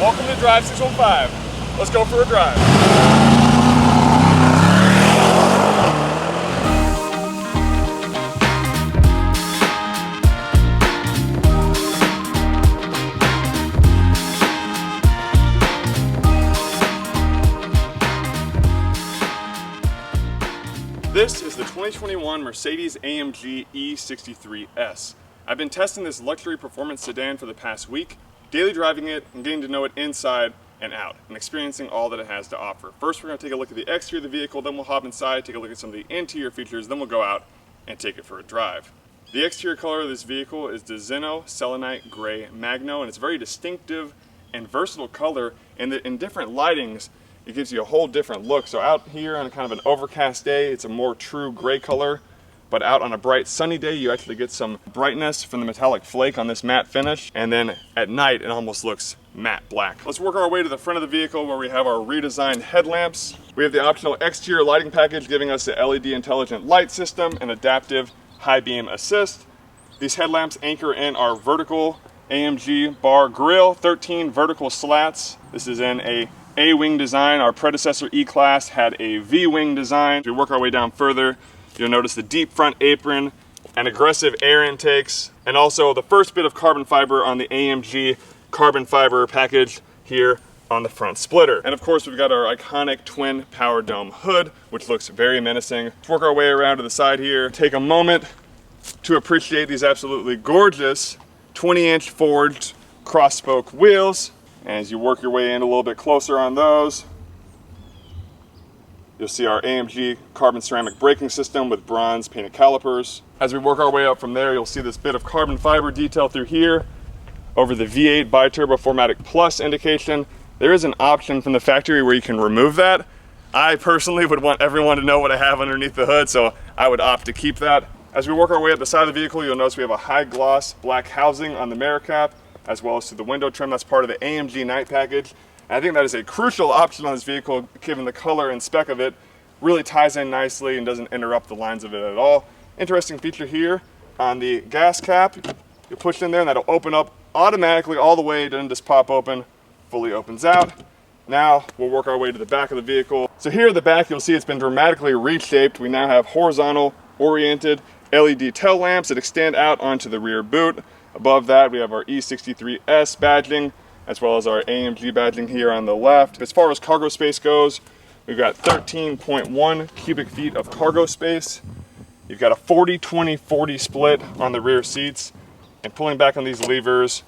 Welcome to Drive 615. Let's go for a drive. This is the 2021 Mercedes-AMG E63S. I've been testing this luxury performance sedan for the past week, daily driving it and getting to know it inside and out, and experiencing all that it has to offer. First, we're going to take a look at the exterior of the vehicle, then we'll hop inside, take a look at some of the interior features, then we'll go out and take it for a drive. The exterior color of this vehicle is the Zinno Selenite Gray Magno, and it's a very distinctive and versatile color, and in different lightings, it gives you a whole different look. So out here on kind of an overcast day, it's a more true gray color. But out on a bright sunny day, you actually get some brightness from the metallic flake on this matte finish. And then at night, it almost looks matte black. Let's work our way to the front of the vehicle where we have our redesigned headlamps. We have the optional exterior lighting package giving us the LED intelligent light system and adaptive high beam assist. These headlamps anchor in our vertical AMG bar grille, 13 vertical slats. This is in a A-wing design. Our predecessor E-Class had a V-wing design. As we work our way down further, you'll notice the deep front apron and aggressive air intakes, and also the first bit of carbon fiber on the AMG carbon fiber package here on the front splitter. And of course, we've got our iconic twin power dome hood, which looks very menacing. Let's work our way around to the side here. Take a moment to appreciate these absolutely gorgeous 20-inch forged cross-spoke wheels. And as you work your way in a little bit closer on those, you'll see our AMG carbon ceramic braking system with bronze painted calipers. As we work our way up from there, you'll see this bit of carbon fiber detail through here over the V8 Biturbo 4MATIC Plus indication. There is an option from the factory where you can remove that. I personally would want everyone to know what I have underneath the hood, so I would opt to keep that. As we work our way up the side of the vehicle, you'll notice we have a high gloss black housing on the mirror cap, as well as to the window trim. That's part of the AMG night package. And I think that is a crucial option on this vehicle, given the color and spec of it. Really ties in nicely and doesn't interrupt the lines of it at all. Interesting feature here on the gas cap. You push in there and that'll open up automatically all the way. It doesn't just pop open, fully opens out. Now we'll work our way to the back of the vehicle. So here at the back, you'll see it's been dramatically reshaped. We now have horizontal oriented LED tail lamps that extend out onto the rear boot. Above that, we have our E63S badging, as well as our AMG badging here on the left. As far as cargo space goes, we've got 13.1 cubic feet of cargo space. You've got a 40-20-40 split on the rear seats, and pulling back on these levers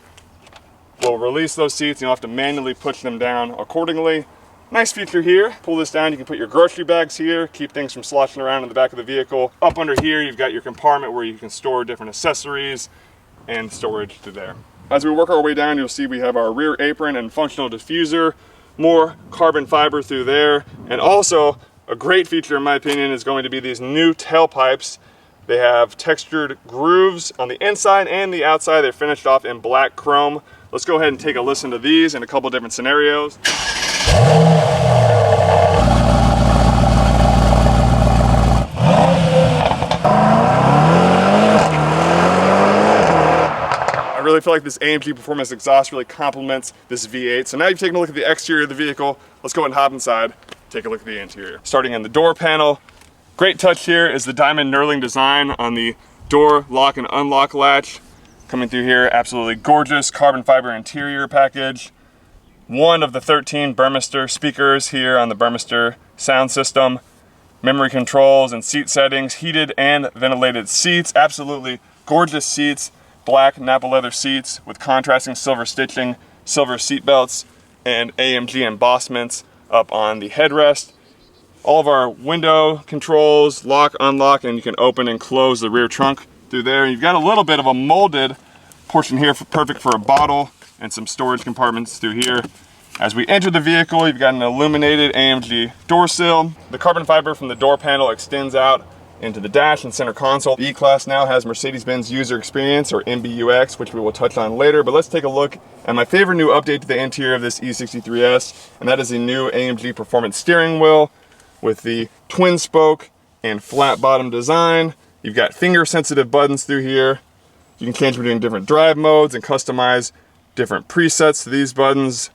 will release those seats, and you'll have to manually push them down accordingly. Nice feature here. Pull this down, you can put your grocery bags here, keep things from sloshing around in the back of the vehicle. Up under here, you've got your compartment where you can store different accessories and storage through there. As we work our way down, you'll see we have our rear apron and functional diffuser, more carbon fiber through there, and also a great feature in my opinion is going to be these new tailpipes. They have textured grooves on the inside and the outside. They're finished off in black chrome. Let's go ahead and take a listen to these in a couple different scenarios. I really feel like this AMG performance exhaust really complements this V8. So now you've taken a look at the exterior of the vehicle. Let's go ahead and hop inside, take a look at the interior. Starting in the door panel, great touch here is the diamond knurling design on the door lock and unlock latch. Coming through here, absolutely gorgeous carbon fiber interior package. One of the 13 Burmester speakers here on the Burmester sound system. Memory controls and seat settings, heated and ventilated seats, absolutely gorgeous seats. Black Napa leather seats with contrasting silver stitching, silver seat belts, and AMG embossments up on the headrest. All of our window controls, lock, unlock, and you can open and close the rear trunk through there. You've got a little bit of a molded portion here, perfect for a bottle, and some storage compartments through here. As we enter the vehicle, you've got an illuminated AMG door sill. The carbon fiber from the door panel extends out into the dash and center console. The E-Class now has Mercedes Benz User Experience, or MBUX, which we will touch on later, but let's take a look at my favorite new update to the interior of this E63S, and that is the new AMG Performance steering wheel with the twin spoke and flat bottom design. You've got finger sensitive buttons through here. You can change between different drive modes and customize different presets to these buttons.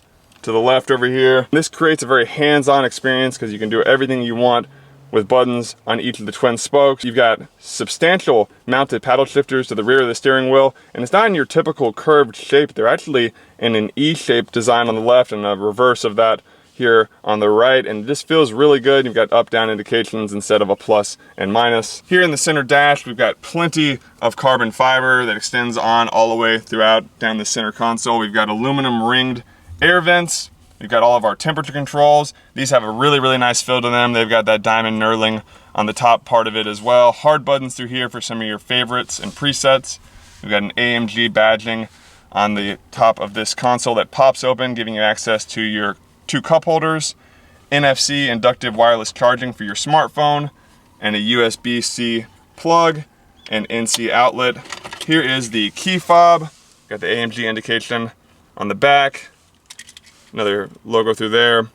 to the left over here. This creates a very hands-on experience because you can do everything you want with buttons on each of the twin spokes. You've got substantial mounted paddle shifters to the rear of the steering wheel, and it's not in your typical curved shape. They're actually in an E-shaped design on the left and a reverse of that here on the right, and this feels really good. You've got up-down indications instead of a plus and minus. Here in the center dash, we've got plenty of carbon fiber that extends on all the way throughout down the center console. We've got aluminum ringed air vents. We've got all of our temperature controls. These have a really, really nice feel to them. They've got that diamond knurling on the top part of it as well. Hard buttons through here for some of your favorites and presets. We've got an AMG badging on the top of this console that pops open, giving you access to your 2 cup holders, NFC inductive wireless charging for your smartphone, and a USB-C plug and NC outlet. Here is the key fob. Got the AMG indication on the back. Another logo through there.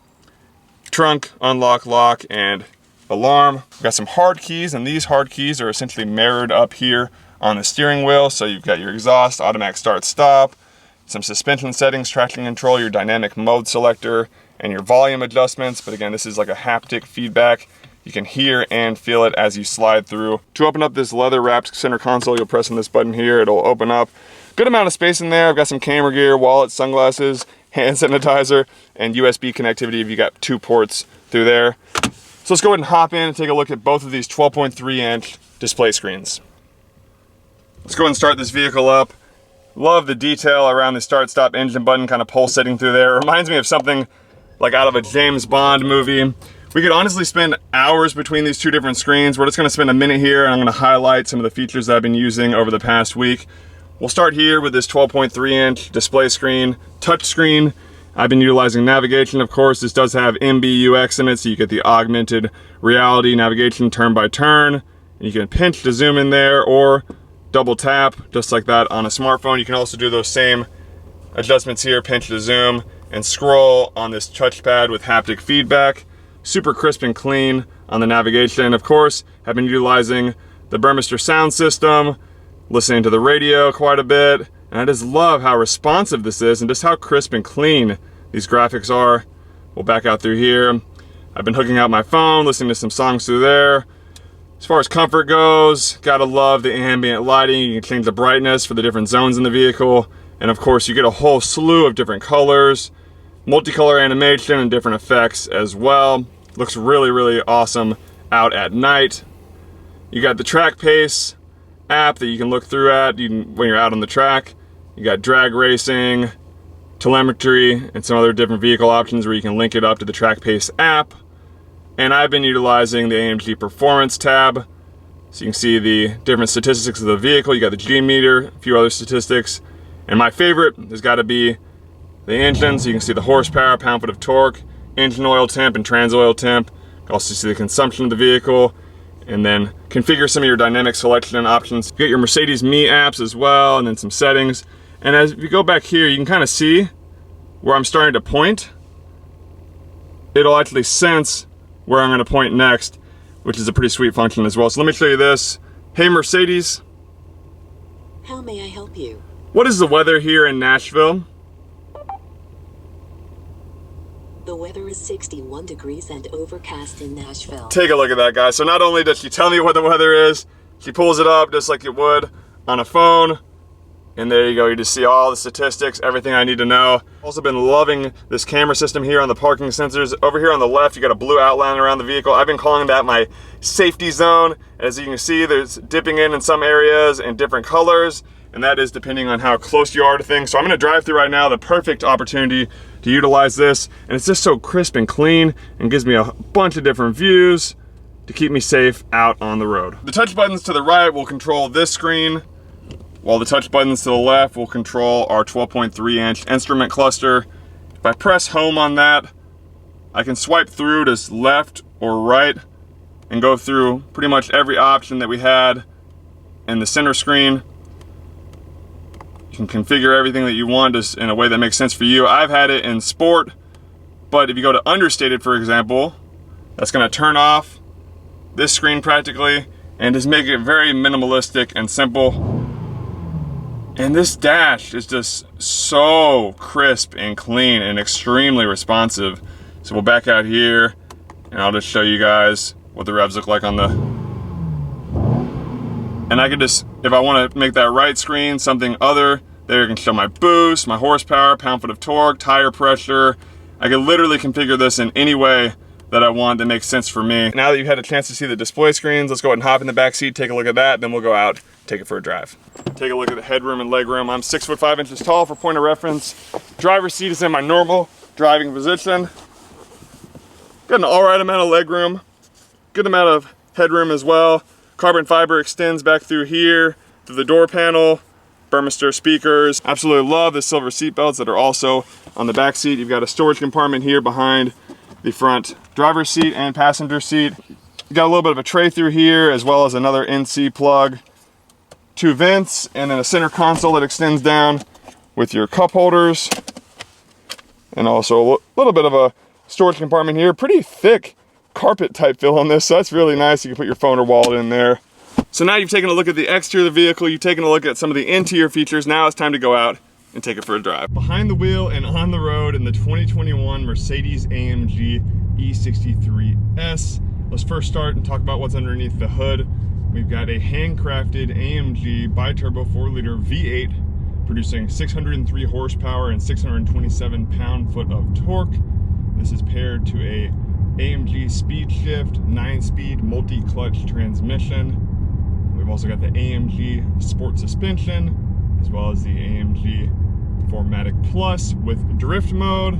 Trunk, unlock, lock, and alarm. We've got some hard keys, and these hard keys are essentially mirrored up here on the steering wheel. So you've got your exhaust, automatic start stop, some suspension settings, traction control, your dynamic mode selector, and your volume adjustments. But again, this is like a haptic feedback. You can hear and feel it as you slide through. To open up this leather wrapped center console, you'll press on this button here, it'll open up. Good amount of space in there. I've got some camera gear, wallet, sunglasses, hand sanitizer, and USB connectivity if you got 2 ports through there. So let's go ahead and hop in and take a look at both of these 12.3-inch display screens. Let's go ahead and start this vehicle up. Love the detail around the start-stop engine button kind of pulsating through there. It reminds me of something like out of a James Bond movie. We could honestly spend hours between these 2 different screens. We're just gonna spend a minute here and I'm gonna highlight some of the features that I've been using over the past week. We'll start here with this 12.3-inch display screen, touch screen. I've been utilizing navigation, of course. This does have MBUX in it, so you get the augmented reality navigation turn by turn. And you can pinch to zoom in there or double tap, just like that on a smartphone. You can also do those same adjustments here, pinch to zoom, and scroll on this touchpad with haptic feedback. Super crisp and clean on the navigation. Of course, I've been utilizing the Burmester sound system, listening to the radio quite a bit, and I just love how responsive this is and just how crisp and clean these graphics are. We'll back out through here. I've been hooking out my phone, listening to some songs through there. As far as comfort goes, gotta love the ambient lighting. You can change the brightness for the different zones in the vehicle, and of course you get a whole slew of different colors, multicolor animation, and different effects as well. Looks really, really awesome out at night. You got the track pace app that you can look through at when you're out on the track. You got drag racing, telemetry, and some other different vehicle options where you can link it up to the track pace app. And I've been utilizing the AMG performance tab, so you can see the different statistics of the vehicle. You got the G meter, a few other statistics, and my favorite has got to be the engine, so you can see the horsepower, pound-foot of torque, engine oil temp, and trans oil temp. You can also see the consumption of the vehicle, and then configure some of your dynamic selection options. You get your Mercedes Me apps as well, and then some settings. And as you go back here, you can kind of see where I'm starting to point. It'll actually sense where I'm going to point next, which is a pretty sweet function as well. So let me show you this. Hey Mercedes. How may I help you? What is the weather here in Nashville? The weather is 61 degrees and overcast in Nashville. Take a look at that, guys. So not only does she tell me what the weather is, she pulls it up just like it would on a phone. And there you go, you just see all the statistics, everything I need to know. Also been loving this camera system here on the parking sensors. Over here on the left, you got a blue outline around the vehicle. I've been calling that my safety zone. As you can see, there's dipping in some areas in different colors, and that is depending on how close you are to things. So I'm gonna drive through right now, the perfect opportunity to utilize this. And it's just so crisp and clean and gives me a bunch of different views to keep me safe out on the road. The touch buttons to the right will control this screen, while the touch buttons to the left will control our 12.3-inch instrument cluster. If I press home on that, I can swipe through to left or right and go through pretty much every option that we had in the center screen. You can configure everything that you want just in a way that makes sense for you. I've had it in sport, but if you go to understated, for example, that's gonna turn off this screen practically and just make it very minimalistic and simple. And this dash is just so crisp and clean and extremely responsive. So we'll back out here and I'll just show you guys what the revs look like on the, and I can just, if I want to make that right screen something other, there you can show my boost, my horsepower, pound-foot of torque, tire pressure. I can literally configure this in any way that I want that makes sense for me. Now that you've had a chance to see the display screens, let's go ahead and hop in the back seat, take a look at that, then we'll go out, take it for a drive. Take a look at the headroom and legroom. I'm 6'5" tall for point of reference. Driver's seat is in my normal driving position. Got an all right amount of legroom, good amount of headroom as well. Carbon fiber extends back through here to the door panel. Burmester speakers. Absolutely love the silver seat belts that are also on the back seat. You've got a storage compartment here behind the front driver's seat and passenger seat. You got a little bit of a tray through here, as well as another NC plug, 2 vents, and then a center console that extends down with your cup holders, and also a little bit of a storage compartment here. Pretty thick carpet type feel on this, so that's really nice. You can put your phone or wallet in there. So now you've taken a look at the exterior of the vehicle, you've taken a look at some of the interior features. Now it's time to go out and take it for a drive. Behind the wheel and on the road in the 2021 Mercedes-AMG E63 S. Let's first start and talk about what's underneath the hood. We've got a handcrafted AMG bi-turbo 4-liter V8 producing 603 horsepower and 627 pound-foot of torque. This is paired to a AMG speed shift 9-speed multi-clutch transmission. We've also got the AMG sport suspension, as well as the AMG 4MATIC Plus with drift mode,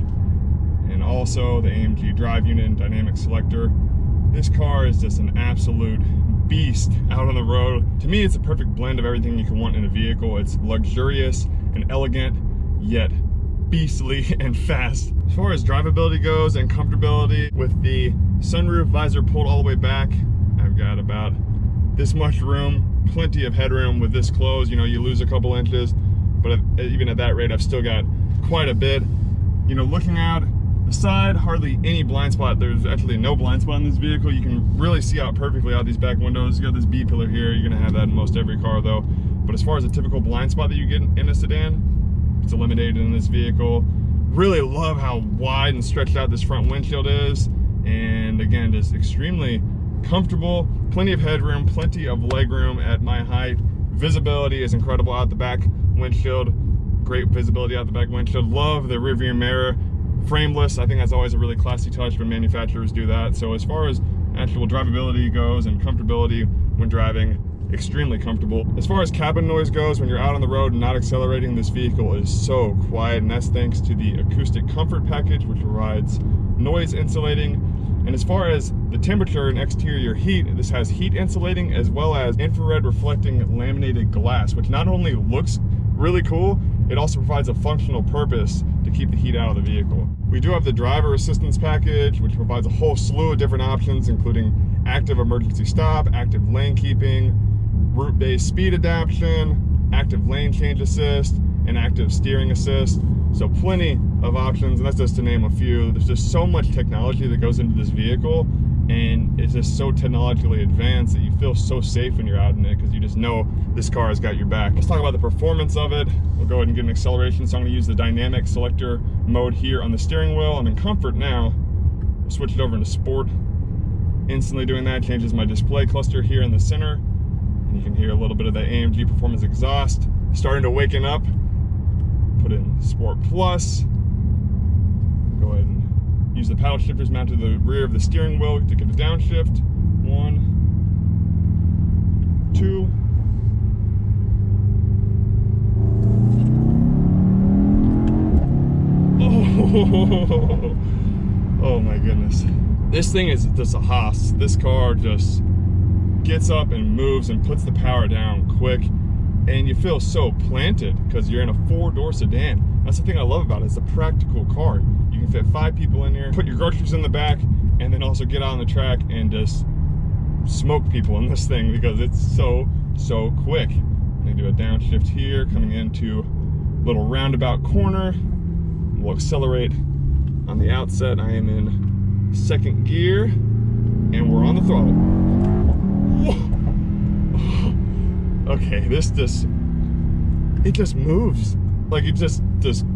and also the AMG drive unit and dynamic selector. This car is just an absolute beast out on the road. To me, it's a perfect blend of everything you can want in a vehicle. It's luxurious and elegant, yet beastly and fast. As far as drivability goes and comfortability, with the sunroof visor pulled all the way back, I've got about this much room, plenty of headroom with this closed. You know, you lose a couple inches, but even at that rate, I've still got quite a bit. You know, looking out the side, hardly any blind spot. There's actually no blind spot in this vehicle. You can really see out perfectly out these back windows. You got this B pillar here. You're gonna have that in most every car though. But as far as a typical blind spot that you get in a sedan, it's eliminated in this vehicle. Really love how wide and stretched out this front windshield is. And again, just extremely comfortable, plenty of headroom, plenty of legroom at my height. Visibility is incredible out the back windshield. Great visibility out the back windshield. Love the rear view mirror. Frameless, I think that's always a really classy touch when manufacturers do that. So as far as actual drivability goes and comfortability when driving, extremely comfortable. As far as cabin noise goes, when you're out on the road and not accelerating, this vehicle is so quiet, and that's thanks to the acoustic comfort package, which provides noise insulating. And as far as the temperature and exterior heat, this has heat insulating as well as infrared reflecting laminated glass, which not only looks really cool, it also provides a functional purpose to keep the heat out of the vehicle. We do have the driver assistance package, which provides a whole slew of different options, including active emergency stop, active lane keeping, route-based speed adaptation, active lane change assist, and active steering assist. So plenty of options, and that's just to name a few. There's just so much technology that goes into this vehicle, and it's just so technologically advanced that you feel so safe when you're out in it, because you just know this car has got your back. Let's talk about the performance of it. We'll go ahead and get an acceleration. So I'm gonna use the dynamic selector mode here on the steering wheel. I'm in comfort now. We'll switch it over into sport. Instantly doing that changes my display cluster here in the center. And you can hear a little bit of the AMG performance exhaust starting to waken up. Put in Sport Plus. Go ahead and use the paddle shifters mounted to the rear of the steering wheel to get the downshift. 1, 2. Oh my goodness. This thing is just a hoss. This car just gets up and moves and puts the power down quick. And you feel so planted because you're in a 4-door sedan. That's the thing I love about it. It's a practical car. You can fit 5 people in here, put your groceries in the back, and then also get out on the track and just smoke people in this thing because it's so quick. I'm gonna do a downshift here, coming into a little roundabout corner. We'll accelerate on the outset. I am in 2nd gear, and we're on the throttle. Whoa. Okay, this just it just moves. Like it just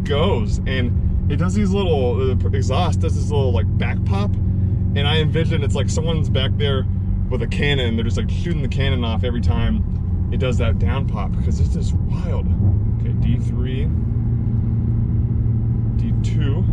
goes, and it does these little, exhaust does this little like back pop, and I envision it's like someone's back there with a cannon, they're just like shooting the cannon off every time it does that down pop, because it's just wild. Okay, D3, D2.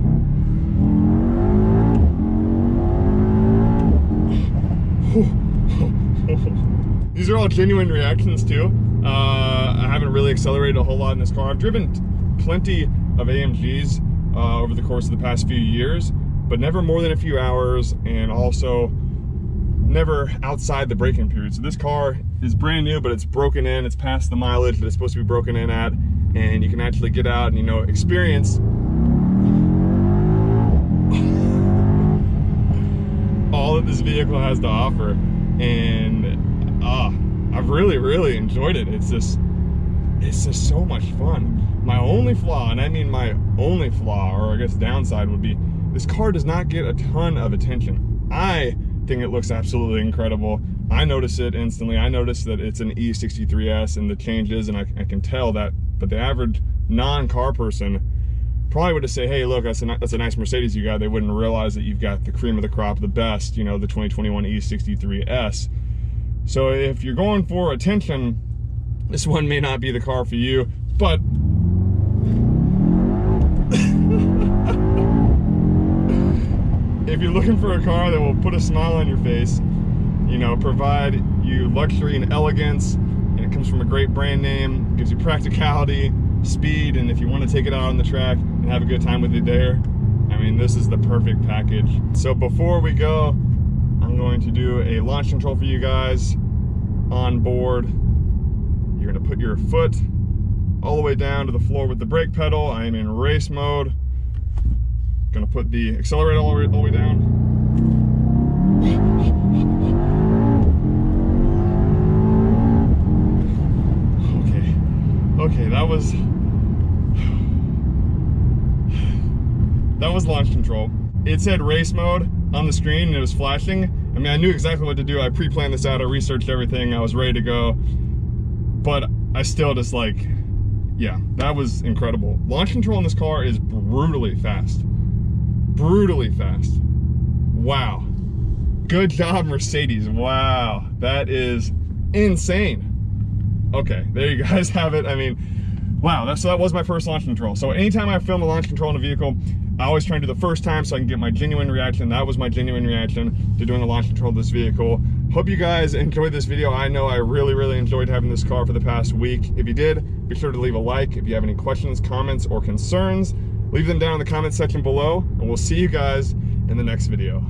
These are all genuine reactions too. I haven't really accelerated a whole lot in this car. I've driven plenty of AMGs over the course of the past few years, but never more than a few hours, and also never outside the braking period. So this car is brand new, but it's broken in. It's past the mileage that it's supposed to be broken in at, and you can actually get out and, you know, experience all that this vehicle has to offer. And I've really enjoyed it. It's just so much fun. My only flaw, and I mean my only flaw, or I guess downside, would be this car does not get a ton of attention. I think it looks absolutely incredible. I notice it instantly. I notice that it's an E63S and the changes, and I can tell that, but the average non-car person probably would just say, hey, look, that's a nice Mercedes you got. They wouldn't realize that you've got the cream of the crop, the best, you know, the 2021 E63S. So if you're going for attention, this one may not be the car for you, but if you're looking for a car that will put a smile on your face, you know, provide you luxury and elegance, and it comes from a great brand name, gives you practicality, speed, and if you want to take it out on the track and have a good time with it there, I mean, this is the perfect package. So before we go, I'm going to do a launch control for you guys on board. You're going to put your foot all the way down to the floor with the brake pedal. I am in race mode. Going to put the accelerator all the way down. Okay, that was launch control. It said race mode on the screen and it was flashing. I mean, I knew exactly what to do. I pre-planned this out, I researched everything, I was ready to go. But I still just like, yeah, that was incredible. Launch control in this car is brutally fast. Brutally fast. Wow. Good job, Mercedes. Wow, that is insane. Okay, there you guys have it. I mean, wow, so that was my first launch control. So anytime I film a launch control in a vehicle, I always try and do the first time so I can get my genuine reaction. That was my genuine reaction to doing a launch control of this vehicle. Hope you guys enjoyed this video. I know I really enjoyed having this car for the past week. If you did, be sure to leave a like. If you have any questions, comments, or concerns, leave them down in the comment section below, and we'll see you guys in the next video.